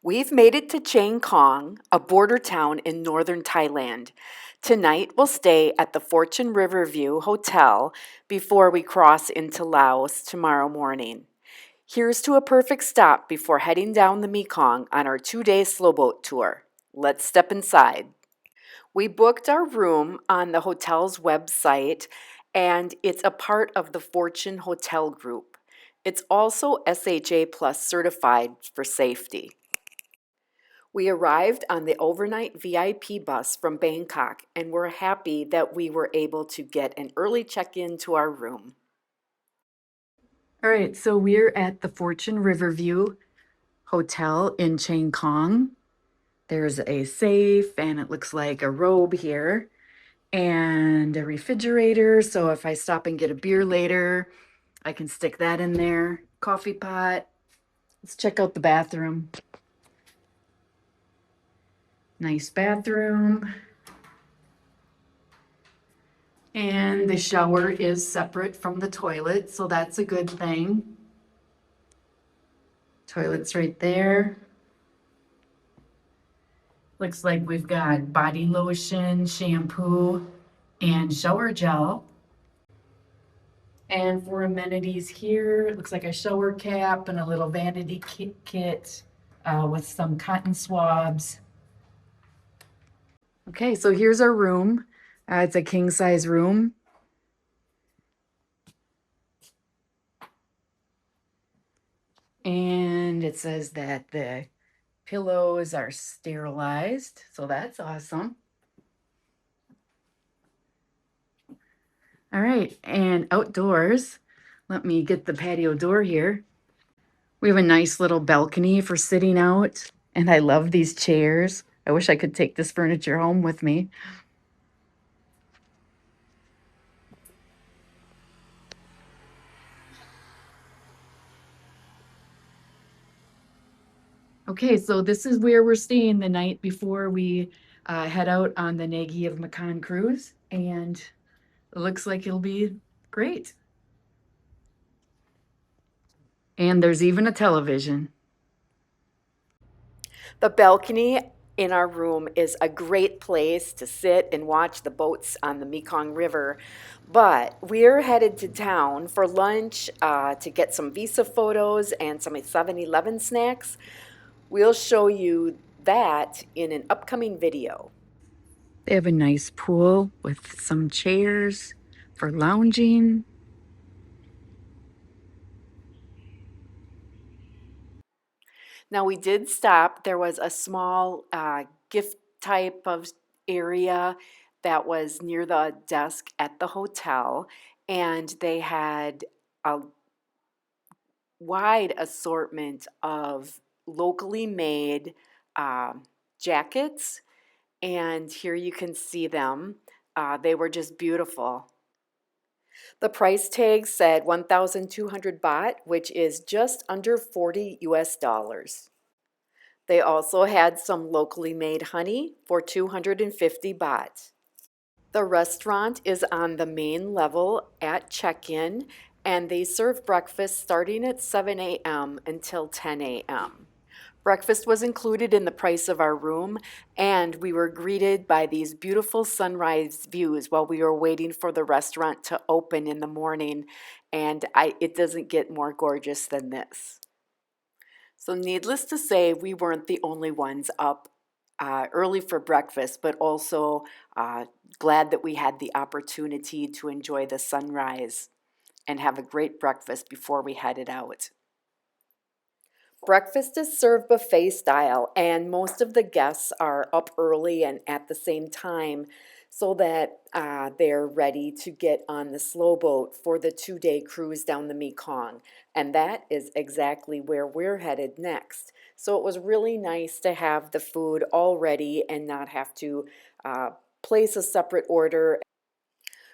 We've made it to Chiang Khong, a border town in northern Thailand. Tonight we'll stay at the Fortune Riverview Hotel before we cross into Laos tomorrow morning. Here's to a perfect stop before heading down the Mekong on our 2-day slowboat tour. Let's step inside. We booked our room on the hotel's website, and it's a part of the Fortune Hotel Group. It's also SHA Plus certified for safety. We arrived on the overnight VIP bus from Bangkok and we're happy that we were able to get an early check-in to our room. All right, so we're at the Fortune Riverview Hotel in Chiang Khong. There's a safe and it looks like a robe here and a refrigerator. So if I stop and get a beer later, I can stick that in there. Coffee pot. Let's check out the bathroom. Nice bathroom. And the shower is separate from the toilet, so that's a good thing. Toilet's right there. Looks like we've got body lotion, shampoo, and shower gel. And for amenities here, it looks like a shower cap and a little vanity kit with some cotton swabs. Okay, so here's our room. It's a king size room. And it says that the pillows are sterilized, so that's awesome. All right, and outdoors, let me get the patio door here. We have a nice little balcony for sitting out, and I love these chairs. I wish I could take this furniture home with me. Okay, so this is where we're staying the night before we head out on the Nagi of Mekong cruise, and it looks like it'll be great. And there's even a television. The balcony in our room is a great place to sit and watch the boats on the Mekong River. But we're headed to town for lunch to get some Visa photos and some 7-Eleven snacks. We'll show you that in an upcoming video. They have a nice pool with some chairs for lounging. Now we did stop. There was a small gift type of area that was near the desk at the hotel, and they had a wide assortment of locally made jackets, and here you can see them. They were just beautiful. The price tag said 1,200 baht, which is just under 40 US dollars. They also had some locally made honey for 250 baht. The restaurant is on the main level at check-in, and they serve breakfast starting at 7 a.m. until 10 a.m. Breakfast was included in the price of our room, and we were greeted by these beautiful sunrise views while we were waiting for the restaurant to open in the morning, and it doesn't get more gorgeous than this. So needless to say, we weren't the only ones up early for breakfast, but also glad that we had the opportunity to enjoy the sunrise and have a great breakfast before we headed out. Breakfast is served buffet style, and most of the guests are up early and at the same time so that they're ready to get on the slow boat for the 2-day cruise down the Mekong. And that is exactly where we're headed next. So it was really nice to have the food all ready and not have to place a separate order.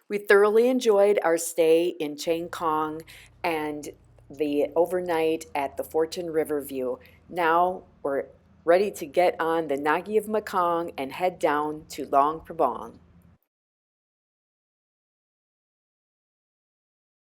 We thoroughly enjoyed our stay in Chiang Khong and the overnight at the Fortune Riverview. Now we're ready to get on the Nagi of Mekong and head down to Luang Prabang.